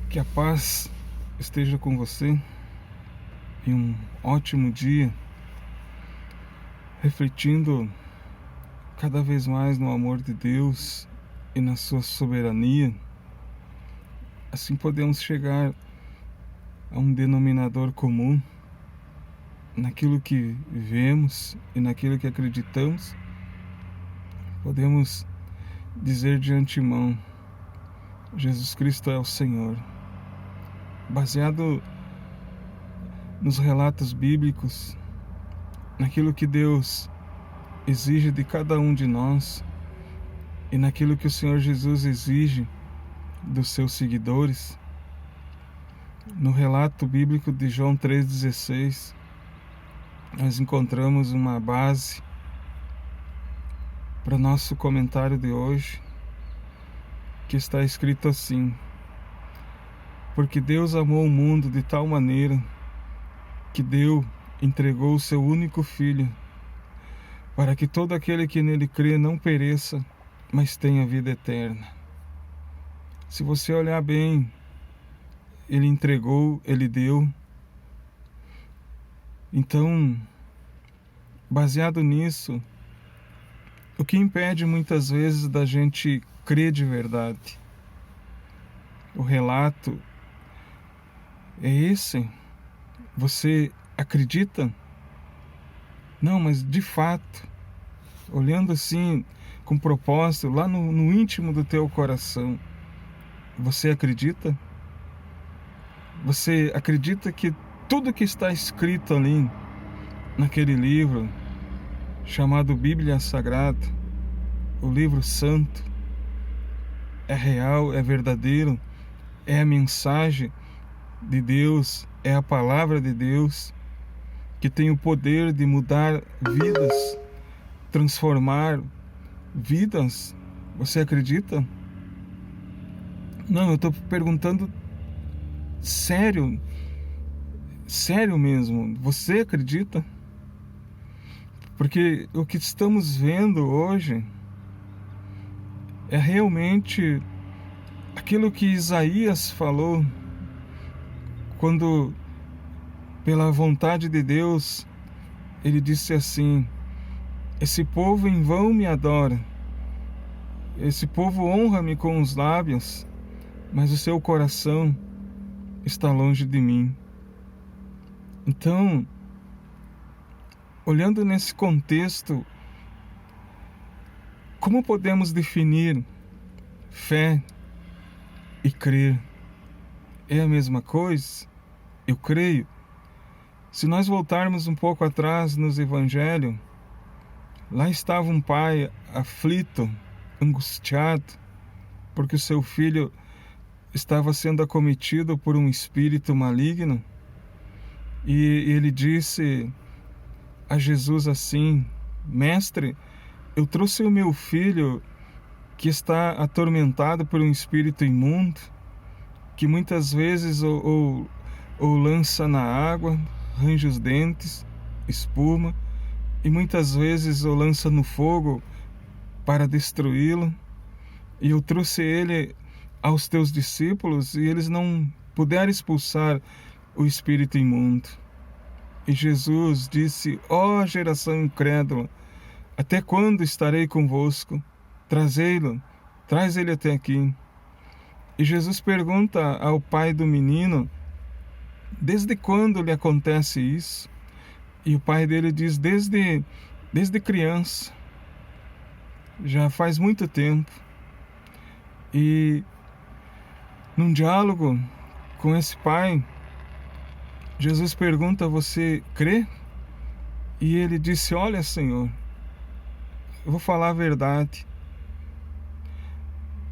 Que a paz esteja com você em um ótimo dia, refletindo cada vez mais no amor de Deus e na sua soberania. Assim podemos chegar a um denominador comum naquilo que vemos e naquilo que acreditamos. Podemos dizer de antemão: Jesus Cristo é o Senhor. Baseado nos relatos bíblicos, naquilo que Deus exige de cada um de nós e naquilo que o Senhor Jesus exige dos seus seguidores. No relato bíblico de João 3,16, nós encontramos uma base para o nosso comentário de hoje, que está escrito assim: porque Deus amou o mundo de tal maneira que entregou o seu único Filho, para que todo aquele que nele crê não pereça, mas tenha vida eterna. Se você olhar bem, ele entregou, ele deu. Então, baseado nisso, o que impede muitas vezes da gente crer de verdade? O relato é esse? Você acredita? Não, mas de fato, olhando assim com propósito, lá no íntimo do teu coração, você acredita? Você acredita que tudo que está escrito ali naquele livro chamado Bíblia Sagrada, o livro santo, é real, é verdadeiro, é a mensagem de Deus, é a palavra de Deus, que tem o poder de mudar vidas, transformar vidas? Você acredita? Não, eu estou perguntando sério mesmo. Você acredita? Porque o que estamos vendo hoje é realmente aquilo que Isaías falou quando, pela vontade de Deus, ele disse assim: esse povo em vão me adora, esse povo honra-me com os lábios, mas o seu coração está longe de mim. Então, olhando nesse contexto, como podemos definir fé e crer? É a mesma coisa? Eu creio. Se nós voltarmos um pouco atrás nos evangelhos, lá estava um pai aflito, angustiado, porque o seu filho estava sendo acometido por um espírito maligno. E ele disse a Jesus assim: mestre, eu trouxe o meu filho que está atormentado por um espírito imundo, que muitas vezes ou lança na água, range os dentes, espuma, e muitas vezes o lança no fogo para destruí-lo. E eu trouxe ele aos teus discípulos e eles não puderam expulsar o espírito imundo. E Jesus disse: ó geração incrédula, até quando estarei convosco? Traz ele até aqui. E Jesus pergunta ao pai do menino: desde quando lhe acontece isso? E o pai dele diz: desde criança, já faz muito tempo. E num diálogo com esse pai, Jesus pergunta: você crê? E ele disse: olha, Senhor, eu vou falar a verdade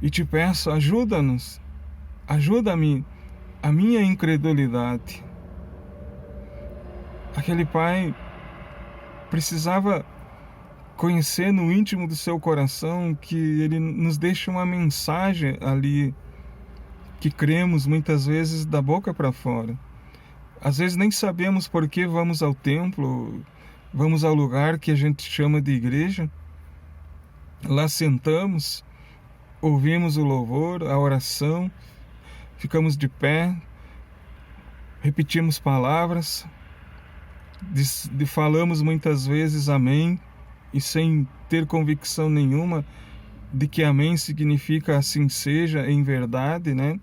e te peço, ajuda-nos, ajuda-me a minha incredulidade. Aquele pai precisava conhecer no íntimo do seu coração que ele nos deixa uma mensagem ali, que cremos muitas vezes da boca para fora. Às vezes nem sabemos por que vamos ao templo, vamos ao lugar que a gente chama de igreja. Lá sentamos, ouvimos o louvor, a oração, ficamos de pé, repetimos palavras, falamos muitas vezes amém, e sem ter convicção nenhuma de que amém significa assim seja em verdade, né?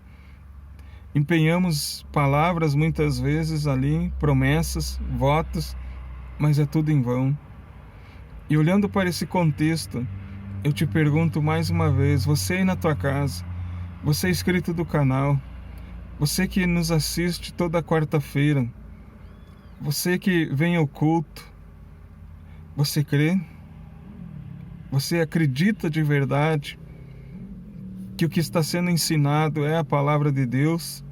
Empenhamos palavras muitas vezes ali, promessas, votos, mas é tudo em vão. E olhando para esse contexto, eu te pergunto mais uma vez, você aí na tua casa, você é inscrito do canal, você que nos assiste toda quarta-feira, você que vem ao culto, você crê? Você acredita de verdade que o que está sendo ensinado é a palavra de Deus?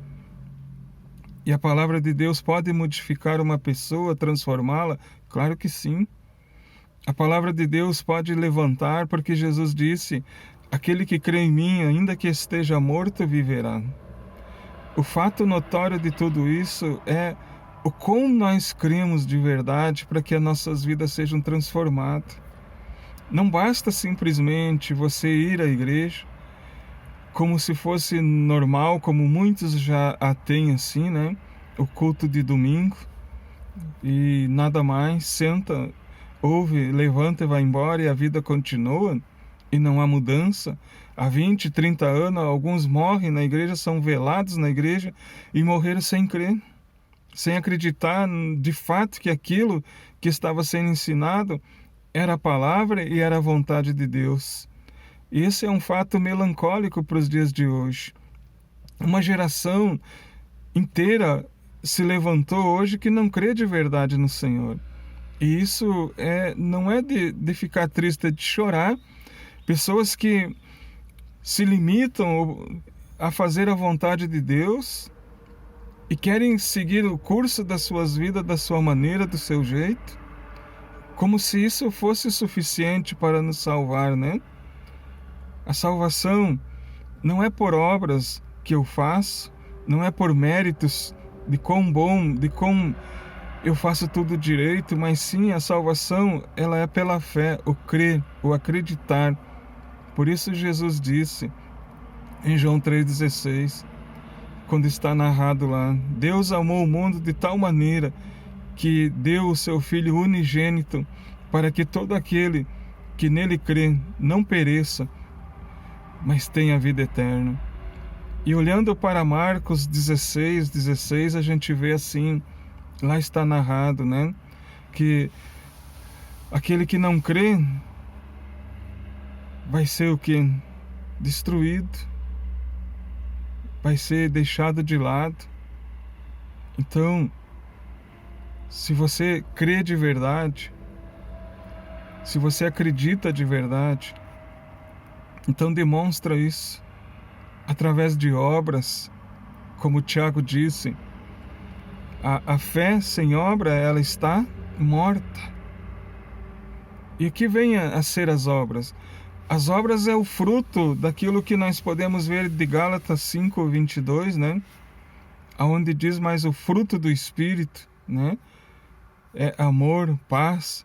E a palavra de Deus pode modificar uma pessoa, transformá-la? Claro que sim. A palavra de Deus pode levantar, porque Jesus disse: aquele que crê em mim, ainda que esteja morto, viverá. O fato notório de tudo isso é o como nós cremos de verdade para que as nossas vidas sejam transformadas. Não basta simplesmente você ir à igreja como se fosse normal, como muitos já a têm assim, né? O culto de domingo e nada mais, senta, ouve, levanta e vai embora e a vida continua e não há mudança. Há 20, 30 anos, alguns morrem na igreja, são velados na igreja e morreram sem crer, sem acreditar de fato que aquilo que estava sendo ensinado era a palavra e era a vontade de Deus. Esse é um fato melancólico para os dias de hoje. Uma geração inteira se levantou hoje que não crê de verdade no Senhor. E isso não é de ficar triste, é de chorar. Pessoas que se limitam a fazer a vontade de Deus e querem seguir o curso das suas vidas da sua maneira, do seu jeito, como se isso fosse suficiente para nos salvar, né? A salvação não é por obras que eu faço, não é por méritos de quão bom, de quão eu faço tudo direito, mas sim a salvação, ela é pela fé, o crer, o acreditar. Por isso Jesus disse em João 3,16, quando está narrado lá: Deus amou o mundo de tal maneira que deu o seu Filho unigênito para que todo aquele que nele crê não pereça, mas tenha vida eterna. E olhando para Marcos 16, a gente vê assim, lá está narrado, né? Que aquele que não crê vai ser o quê? Destruído, vai ser deixado de lado. Então, se você crê de verdade, se você acredita de verdade, então demonstra isso através de obras, como Tiago disse, a fé sem obra, ela está morta. E o que vem a ser as obras? As obras é o fruto daquilo que nós podemos ver de Gálatas 5:22, né? Onde diz mais o fruto do Espírito, né? É amor, paz,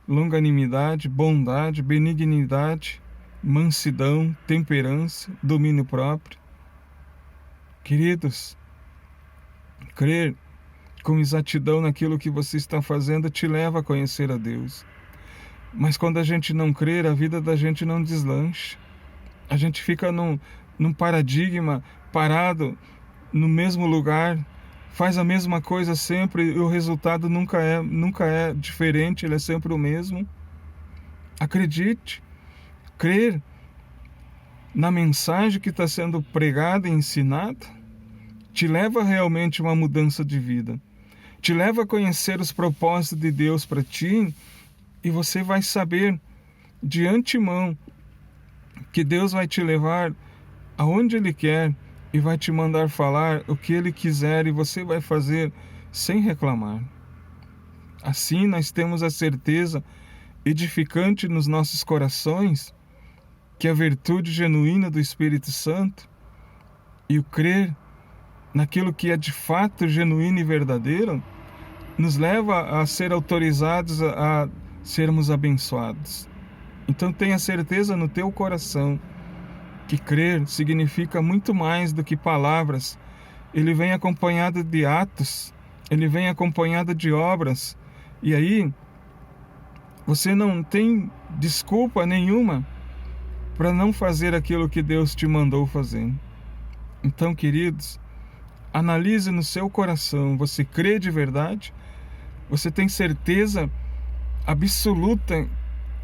longanimidade, bondade, benignidade, mansidão, temperança, domínio próprio. Queridos, crer com exatidão naquilo que você está fazendo te leva a conhecer a Deus. Mas quando a gente não crer, a vida da gente não deslancha. A gente fica num paradigma, parado no mesmo lugar, faz a mesma coisa sempre e o resultado nunca é diferente, ele é sempre o mesmo. Acredite, crer na mensagem que está sendo pregada e ensinada te leva realmente a uma mudança de vida. Te leva a conhecer os propósitos de Deus para ti e você vai saber de antemão que Deus vai te levar aonde Ele quer e vai te mandar falar o que Ele quiser e você vai fazer sem reclamar. Assim nós temos a certeza edificante nos nossos corações que a virtude genuína do Espírito Santo e o crer naquilo que é de fato genuíno e verdadeiro nos leva a ser autorizados a sermos abençoados. Então tenha certeza no teu coração que crer significa muito mais do que palavras. Ele vem acompanhado de atos, ele vem acompanhado de obras. E aí, você não tem desculpa nenhuma para não fazer aquilo que Deus te mandou fazer. Então, queridos, analise no seu coração, você crê de verdade? Você tem certeza absoluta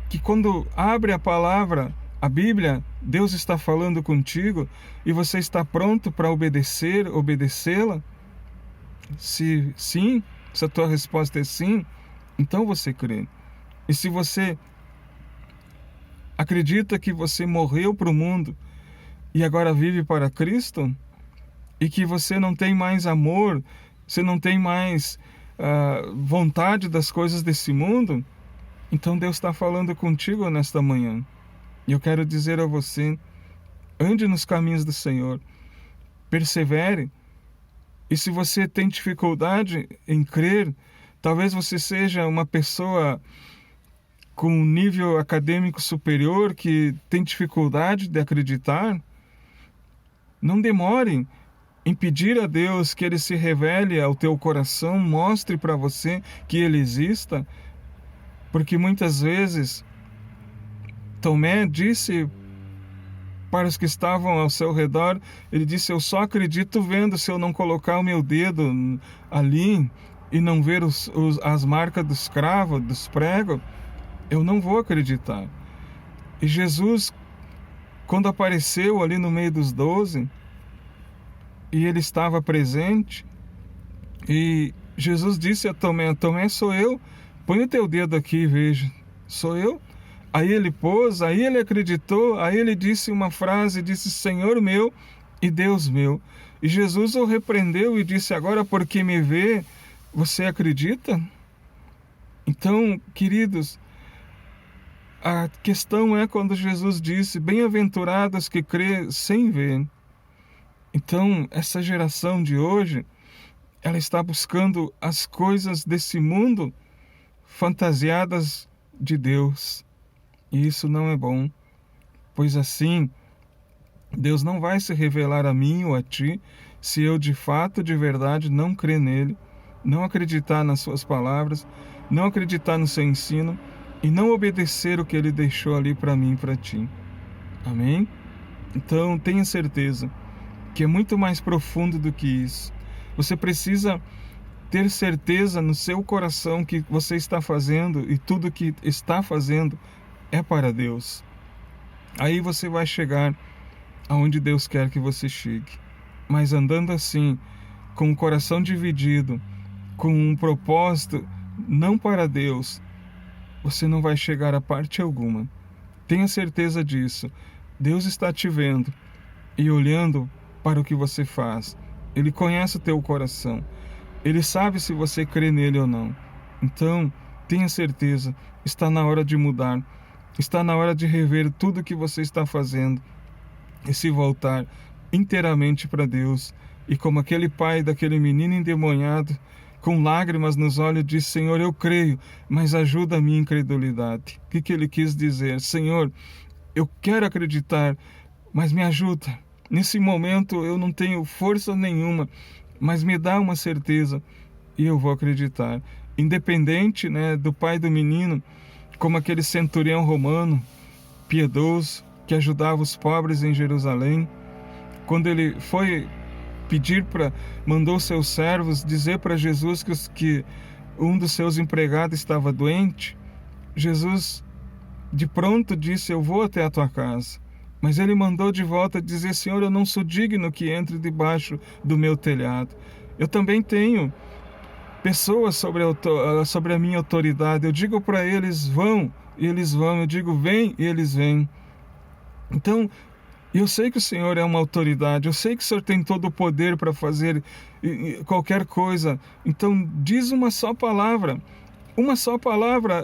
que quando abre a palavra, a Bíblia, Deus está falando contigo e você está pronto para obedecê-la? Se sim, se a tua resposta é sim, então você crê. E se você acredita que você morreu para o mundo e agora vive para Cristo, e que você não tem mais amor, você não tem mais vontade das coisas desse mundo, então Deus está falando contigo nesta manhã. E eu quero dizer a você, ande nos caminhos do Senhor, persevere. E se você tem dificuldade em crer, talvez você seja uma pessoa com um nível acadêmico superior que tem dificuldade de acreditar, não demore em pedir a Deus que Ele se revele ao teu coração, mostre para você que Ele exista, porque muitas vezes Tomé disse para os que estavam ao seu redor, ele disse: eu só acredito vendo, se eu não colocar o meu dedo ali e não ver as marcas dos cravos, dos pregos, eu não vou acreditar. E Jesus, quando apareceu ali no meio dos 12, e ele estava presente, e Jesus disse a Tomé: Tomé, sou eu, põe o teu dedo aqui e veja, sou eu. Aí ele pôs, aí ele acreditou, aí ele disse uma frase, disse: Senhor meu e Deus meu. E Jesus o repreendeu e disse: agora porque me vê, você acredita? Então, queridos, a questão é quando Jesus disse: bem-aventurados que crê sem ver. Então, essa geração de hoje, ela está buscando as coisas desse mundo fantasiadas de Deus. E isso não é bom, pois assim, Deus não vai se revelar a mim ou a ti se eu de fato, de verdade, não crer nele, não acreditar nas suas palavras, não acreditar no seu ensino e não obedecer o que ele deixou ali para mim e para ti. Amém? Então, tenha certeza que é muito mais profundo do que isso. Você precisa ter certeza no seu coração que você está fazendo e tudo que está fazendo é para Deus. Aí você vai chegar aonde Deus quer que você chegue. Mas andando assim, com o coração dividido, com um propósito não para Deus, você não vai chegar a parte alguma. Tenha certeza disso. Deus está te vendo e olhando para o que você faz. Ele conhece o teu coração. Ele sabe se você crê nele ou não. Então, tenha certeza, está na hora de mudar. Está na hora de rever tudo o que você está fazendo e se voltar inteiramente para Deus. E como aquele pai daquele menino endemoniado, com lágrimas nos olhos, disse: Senhor, eu creio, mas ajuda a minha incredulidade. O que ele quis dizer? Senhor, eu quero acreditar, mas me ajuda. Nesse momento eu não tenho força nenhuma, mas me dá uma certeza e eu vou acreditar. Independente, do pai do menino, como aquele centurião romano, piedoso, que ajudava os pobres em Jerusalém, quando ele foi mandou seus servos dizer para Jesus que um dos seus empregados estava doente, Jesus de pronto disse: eu vou até a tua casa. Mas ele mandou de volta dizer: Senhor, eu não sou digno que entre debaixo do meu telhado. Eu também tenho pessoas sobre a minha autoridade. Eu digo para eles: vão, e eles vão. Eu digo: vem, e eles vêm. Então, eu sei que o Senhor é uma autoridade. Eu sei que o Senhor tem todo o poder para fazer qualquer coisa. Então, diz uma só palavra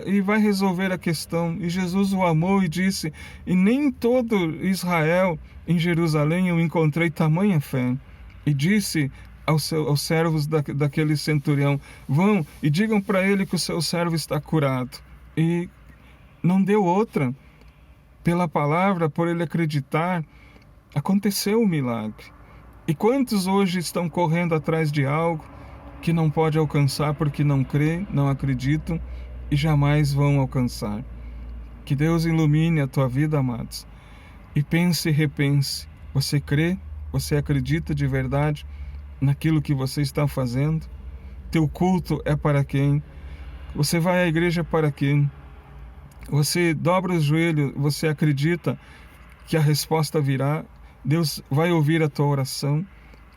e vai resolver a questão. E Jesus o amou e disse: e nem todo Israel em Jerusalém eu encontrei tamanha fé. E disse aos servos daquele centurião: vão e digam para ele que o seu servo está curado. E não deu outra. Pela palavra, por ele acreditar, Aconteceu o milagre. E quantos hoje estão correndo atrás de algo que não pode alcançar porque não crê, não acreditam e jamais vão alcançar? Que Deus ilumine a tua vida, amados. E pense e repense. Você crê? Você acredita de verdade naquilo que você está fazendo? Teu culto é para quem? Você vai à igreja para quem? Você dobra os joelhos, você acredita que a resposta virá? Deus vai ouvir a tua oração?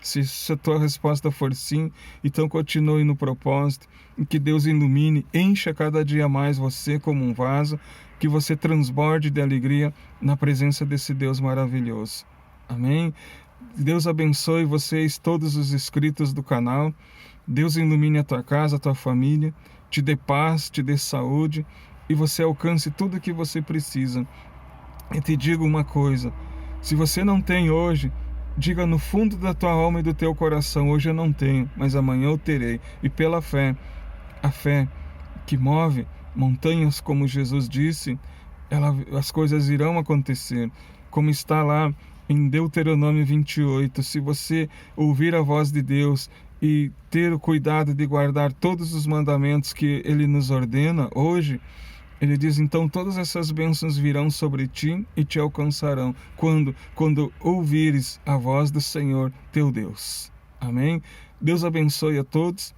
Se a tua resposta for sim, então continue no propósito, e que Deus ilumine, encha cada dia mais você como um vaso, que você transborde de alegria na presença desse Deus maravilhoso. Amém? Deus abençoe vocês, todos os inscritos do canal. Deus ilumine a tua casa, a tua família, te dê paz, te dê saúde e você alcance tudo o que você precisa. E te digo uma coisa, se você não tem hoje, diga no fundo da tua alma e do teu coração: hoje eu não tenho, mas amanhã eu terei. E pela fé, a fé que move montanhas, como Jesus disse, as coisas irão acontecer. Como está lá em Deuteronômio 28, se você ouvir a voz de Deus e ter o cuidado de guardar todos os mandamentos que Ele nos ordena hoje, Ele diz, então todas essas bênçãos virão sobre ti e te alcançarão quando ouvires a voz do Senhor teu Deus. Amém? Deus abençoe a todos.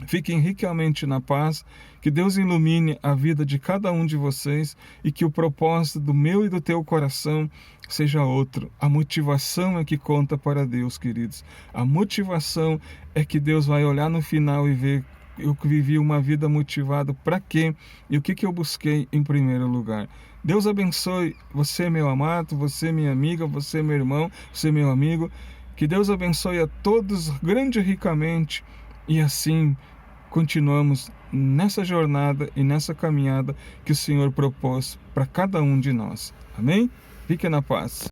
Fiquem ricamente na paz, que Deus ilumine a vida de cada um de vocês e que o propósito do meu e do teu coração seja outro. A motivação é que conta para Deus, queridos. A motivação é que Deus vai olhar no final e ver: eu vivi uma vida motivada para quê? E o que eu busquei em primeiro lugar? Deus abençoe você, meu amado, você, minha amiga, você, meu irmão, você, meu amigo. Que Deus abençoe a todos grande e ricamente. E assim continuamos nessa jornada e nessa caminhada que o Senhor propôs para cada um de nós. Amém? Fique na paz.